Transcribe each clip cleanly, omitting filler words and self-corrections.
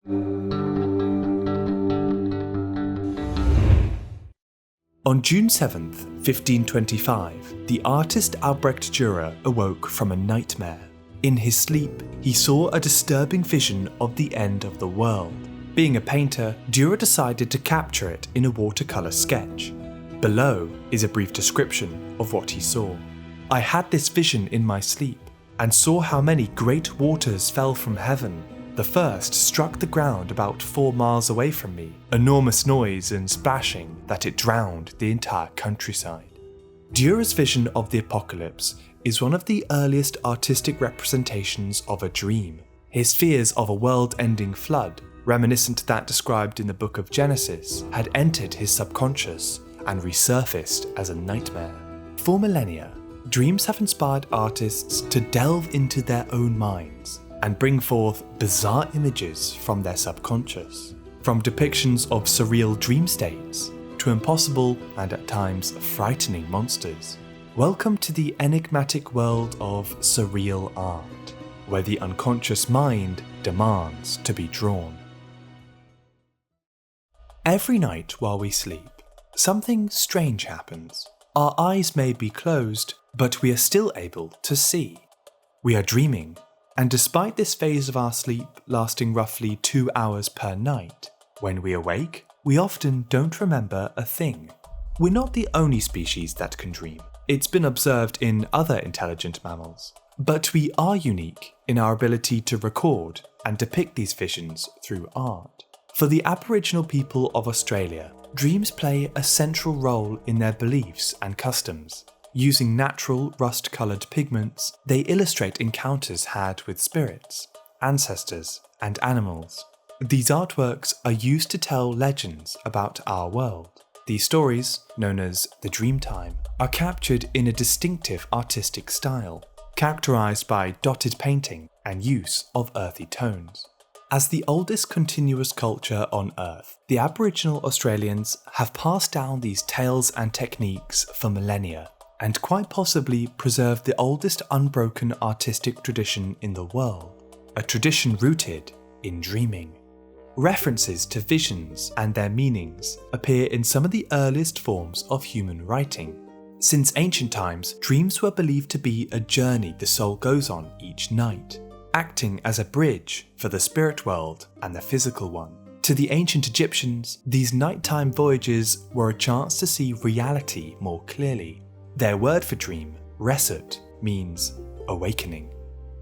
On June 7th, 1525, the artist Albrecht Dürer awoke from a nightmare. In his sleep, he saw a disturbing vision of the end of the world. Being a painter, Dürer decided to capture it in a watercolour sketch. Below is a brief description of what he saw. "I had this vision in my sleep, and saw how many great waters fell from heaven. The first struck the ground about 4 miles away from me, enormous noise and splashing that it drowned the entire countryside." Dürer's vision of the apocalypse is one of the earliest artistic representations of a dream. His fears of a world-ending flood, reminiscent to that described in the book of Genesis, had entered his subconscious and resurfaced as a nightmare. For millennia, dreams have inspired artists to delve into their own minds and bring forth bizarre images from their subconscious, from depictions of surreal dream states to impossible and at times frightening monsters. Welcome to the enigmatic world of surreal art, where the unconscious mind demands to be drawn. Every night while we sleep, something strange happens. Our eyes may be closed, but we are still able to see. We are dreaming, and despite this phase of our sleep lasting roughly 2 hours per night, when we awake, we often don't remember a thing. We're not the only species that can dream. It's been observed in other intelligent mammals. But we are unique in our ability to record and depict these visions through art. For the Aboriginal people of Australia, dreams play a central role in their beliefs and customs. Using natural rust-coloured pigments, they illustrate encounters had with spirits, ancestors, and animals. These artworks are used to tell legends about our world. These stories, known as the dreamtime, are captured in a distinctive artistic style, characterised by dotted painting and use of earthy tones. As the oldest continuous culture on Earth, the Aboriginal Australians have passed down these tales and techniques for millennia, and quite possibly preserved the oldest unbroken artistic tradition in the world, a tradition rooted in dreaming. References to visions and their meanings appear in some of the earliest forms of human writing. Since ancient times, dreams were believed to be a journey the soul goes on each night, acting as a bridge for the spirit world and the physical one. To the ancient Egyptians, these nighttime voyages were a chance to see reality more clearly. Their word for dream, resut, means awakening.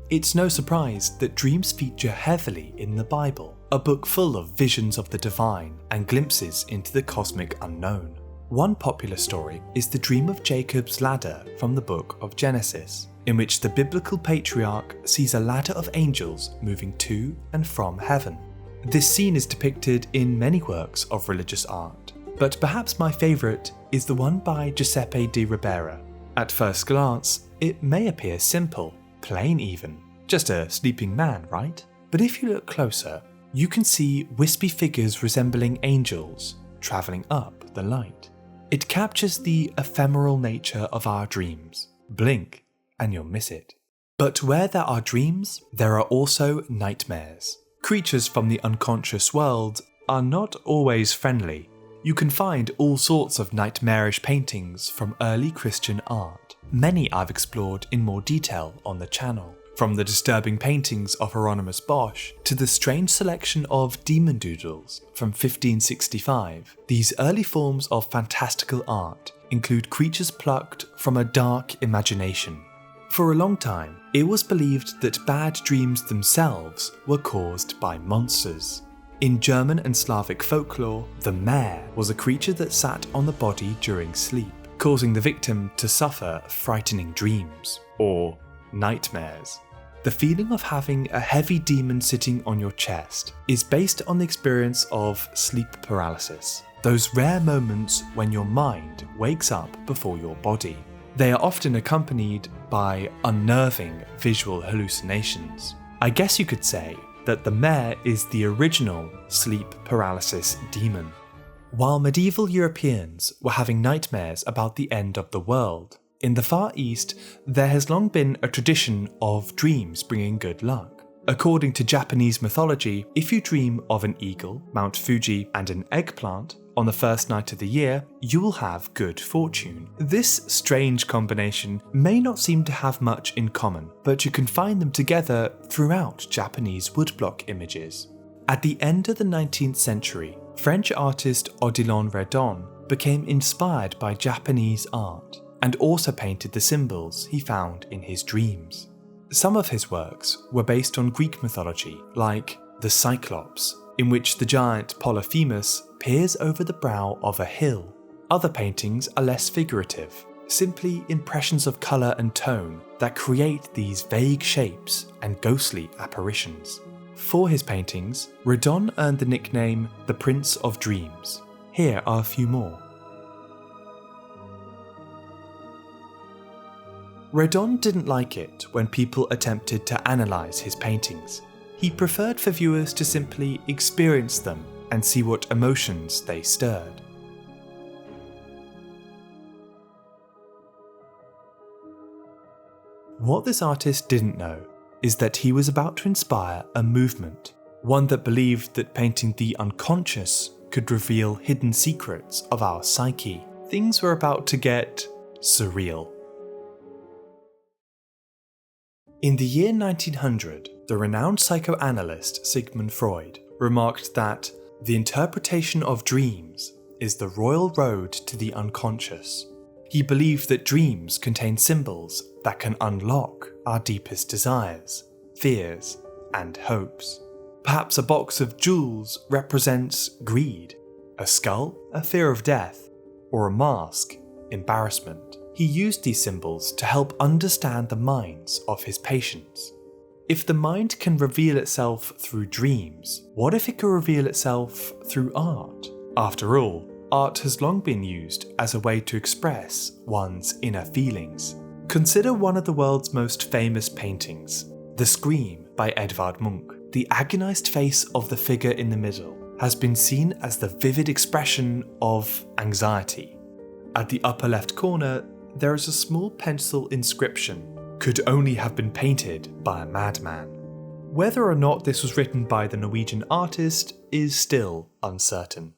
It's no surprise that dreams feature heavily in the Bible, a book full of visions of the divine and glimpses into the cosmic unknown. One popular story is the dream of Jacob's ladder from the book of Genesis, in which the biblical patriarch sees a ladder of angels moving to and from heaven. This scene is depicted in many works of religious art, but perhaps my favourite is the one by Giuseppe di Ribera. At first glance, it may appear simple, plain even, just a sleeping man, right? But if you look closer, you can see wispy figures resembling angels travelling up the light. It captures the ephemeral nature of our dreams. Blink and you'll miss it. But where there are dreams, there are also nightmares. Creatures from the unconscious world are not always friendly. You can find all sorts of nightmarish paintings from early Christian art. Many I've explored in more detail on the channel. From the disturbing paintings of Hieronymus Bosch to the strange selection of demon doodles from 1565, these early forms of fantastical art include creatures plucked from a dark imagination. For a long time, it was believed that bad dreams themselves were caused by monsters. In German and Slavic folklore, the mare was a creature that sat on the body during sleep, causing the victim to suffer frightening dreams, or nightmares. The feeling of having a heavy demon sitting on your chest is based on the experience of sleep paralysis, those rare moments when your mind wakes up before your body. They are often accompanied by unnerving visual hallucinations. I guess you could say that the mare is the original sleep paralysis demon. While medieval Europeans were having nightmares about the end of the world, in the Far East there has long been a tradition of dreams bringing good luck. According to Japanese mythology, if you dream of an eagle, Mount Fuji, and an eggplant on the first night of the year, you will have good fortune. This strange combination may not seem to have much in common, but you can find them together throughout Japanese woodblock images. At the end of the 19th century, French artist Odilon Redon became inspired by Japanese art and also painted the symbols he found in his dreams. Some of his works were based on Greek mythology, like the Cyclops, in which the giant Polyphemus peers over the brow of a hill. Other paintings are less figurative, simply impressions of colour and tone that create these vague shapes and ghostly apparitions. For his paintings, Redon earned the nickname the Prince of Dreams. Here are a few more. Redon didn't like it when people attempted to analyse his paintings. He preferred for viewers to simply experience them and see what emotions they stirred. What this artist didn't know is that he was about to inspire a movement, one that believed that painting the unconscious could reveal hidden secrets of our psyche. Things were about to get surreal. In the year 1900, the renowned psychoanalyst Sigmund Freud remarked that the interpretation of dreams is the royal road to the unconscious. He believed that dreams contain symbols that can unlock our deepest desires, fears, and hopes. Perhaps a box of jewels represents greed, a skull, a fear of death, or a mask, embarrassment. He used these symbols to help understand the minds of his patients. If the mind can reveal itself through dreams, what if it could reveal itself through art? After all, art has long been used as a way to express one's inner feelings. Consider one of the world's most famous paintings, The Scream by Edvard Munch. The agonized face of the figure in the middle has been seen as the vivid expression of anxiety. At the upper left corner, there is a small pencil inscription, "Could only have been painted by a madman." Whether or not this was written by the Norwegian artist is still uncertain.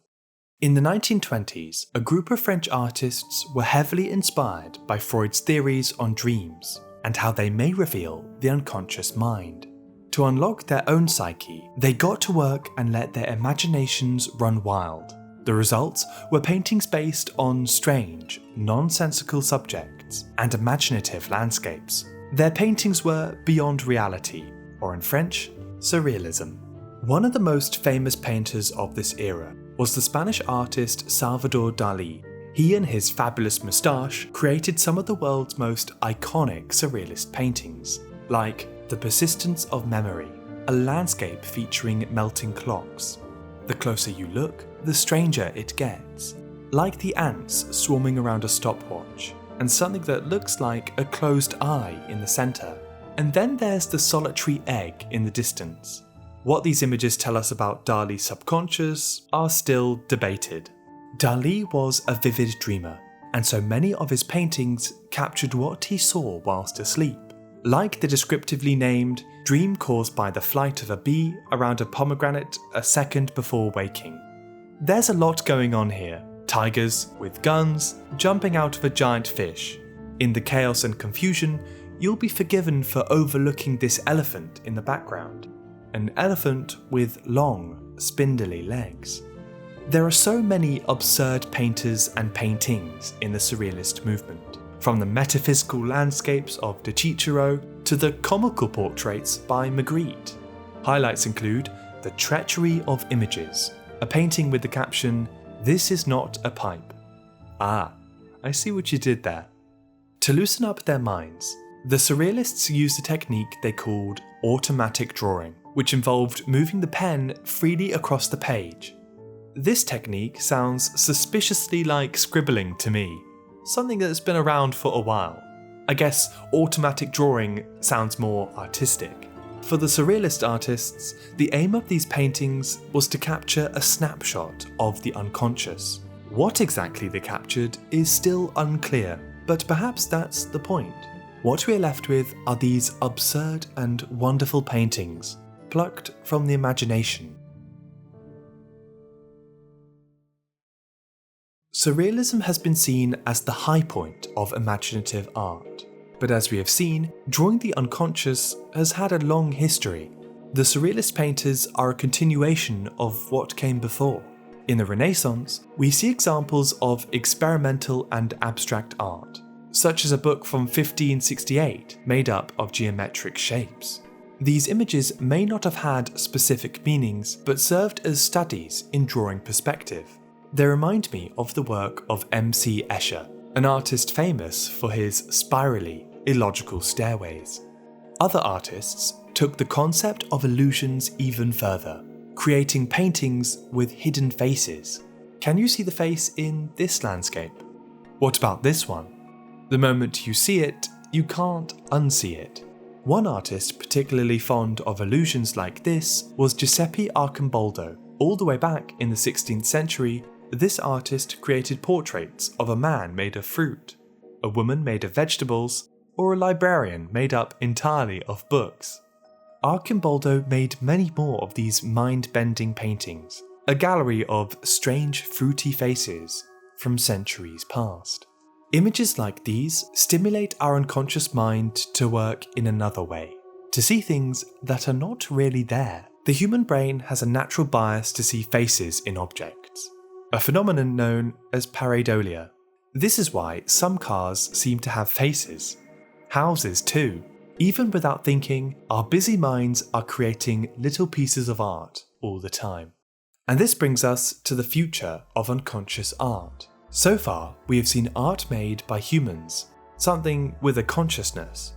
In the 1920s, a group of French artists were heavily inspired by Freud's theories on dreams and how they may reveal the unconscious mind. To unlock their own psyche, they got to work and let their imaginations run wild. The results were paintings based on strange, nonsensical subjects and imaginative landscapes. Their paintings were beyond reality, or in French, surrealism. One of the most famous painters of this era was the Spanish artist Salvador Dalí. He and his fabulous moustache created some of the world's most iconic surrealist paintings, like The Persistence of Memory, a landscape featuring melting clocks. The closer you look, the stranger it gets, like the ants swarming around a stopwatch, and something that looks like a closed eye in the centre. And then there's the solitary egg in the distance. What these images tell us about Dalí's subconscious are still debated. Dalí was a vivid dreamer, and so many of his paintings captured what he saw whilst asleep, like the descriptively named "Dream caused by the flight of a bee around a pomegranate a second before waking." There's a lot going on here. Tigers with guns jumping out of a giant fish. In the chaos and confusion, you'll be forgiven for overlooking this elephant in the background. An elephant with long, spindly legs. There are so many absurd painters and paintings in the Surrealist movement, from the metaphysical landscapes of de Cicero to the comical portraits by Magritte. Highlights include The Treachery of Images, a painting with the caption, "This is not a pipe." Ah, I see what you did there. To loosen up their minds, the Surrealists used a technique they called automatic drawing, which involved moving the pen freely across the page. This technique sounds suspiciously like scribbling to me, something that's been around for a while. I guess automatic drawing sounds more artistic. For the Surrealist artists, the aim of these paintings was to capture a snapshot of the unconscious. What exactly they captured is still unclear, but perhaps that's the point. What we are left with are these absurd and wonderful paintings plucked from the imagination. Surrealism has been seen as the high point of imaginative art, but as we have seen, drawing the unconscious has had a long history. The Surrealist painters are a continuation of what came before. In the Renaissance, we see examples of experimental and abstract art, such as a book from 1568 made up of geometric shapes. These images may not have had specific meanings, but served as studies in drawing perspective. They remind me of the work of M.C. Escher, an artist famous for his spirally, illogical stairways. Other artists took the concept of illusions even further, creating paintings with hidden faces. Can you see the face in this landscape? What about this one? The moment you see it, you can't unsee it. One artist particularly fond of illusions like this was Giuseppe Arcimboldo. All the way back in the 16th century, this artist created portraits of a man made of fruit, a woman made of vegetables, or a librarian made up entirely of books. Arcimboldo made many more of these mind-bending paintings, a gallery of strange fruity faces from centuries past. Images like these stimulate our unconscious mind to work in another way, to see things that are not really there. The human brain has a natural bias to see faces in objects, a phenomenon known as pareidolia. This is why some cars seem to have faces. Houses too. Even without thinking, our busy minds are creating little pieces of art all the time. And this brings us to the future of unconscious art. So far, we have seen art made by humans, something with a consciousness.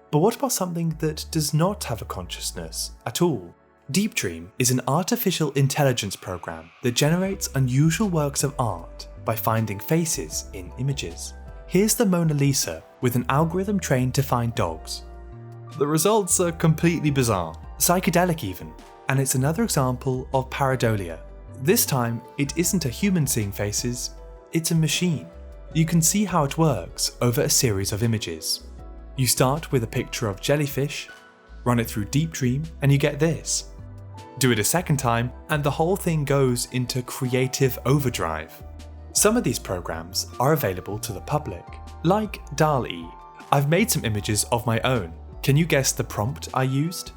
But what about something that does not have a consciousness at all? Deep Dream is an artificial intelligence program that generates unusual works of art by finding faces in images. Here's the Mona Lisa with an algorithm trained to find dogs. The results are completely bizarre, psychedelic even, and it's another example of pareidolia. This time, it isn't a human seeing faces, it's a machine. You can see how it works over a series of images. You start with a picture of jellyfish, run it through Deep Dream, and you get this. Do it a second time, and the whole thing goes into creative overdrive. Some of these programs are available to the public, like Dalí. I've made some images of my own. Can you guess the prompt I used?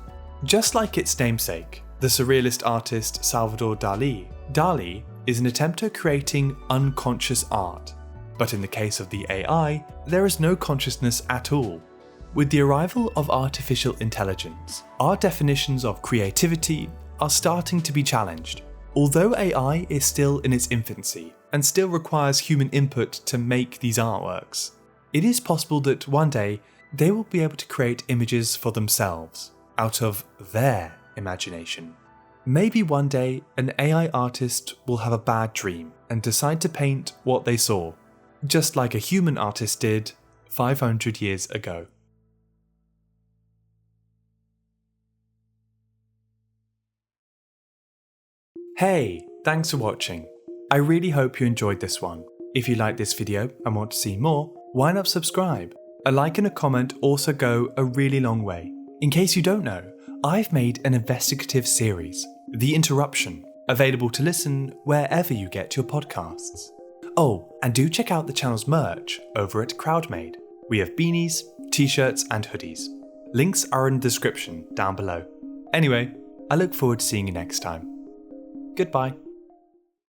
Just like its namesake, the surrealist artist Salvador Dalí, Dalí is an attempt at creating unconscious art. But in the case of the AI, there is no consciousness at all. With the arrival of artificial intelligence, our definitions of creativity are starting to be challenged. Although AI is still in its infancy and still requires human input to make these artworks, it is possible that one day they will be able to create images for themselves, out of their imagination. Maybe one day an AI artist will have a bad dream and decide to paint what they saw, just like a human artist did 500 years ago. Hey, thanks for watching. I really hope you enjoyed this one. If you like this video and want to see more, why not subscribe? A like and a comment also go a really long way. In case you don't know, I've made an investigative series, The Interruption, available to listen wherever you get your podcasts. Oh, and do check out the channel's merch over at Crowdmade. We have beanies, t-shirts and hoodies. Links are in the description down below. Anyway, I look forward to seeing you next time. Goodbye.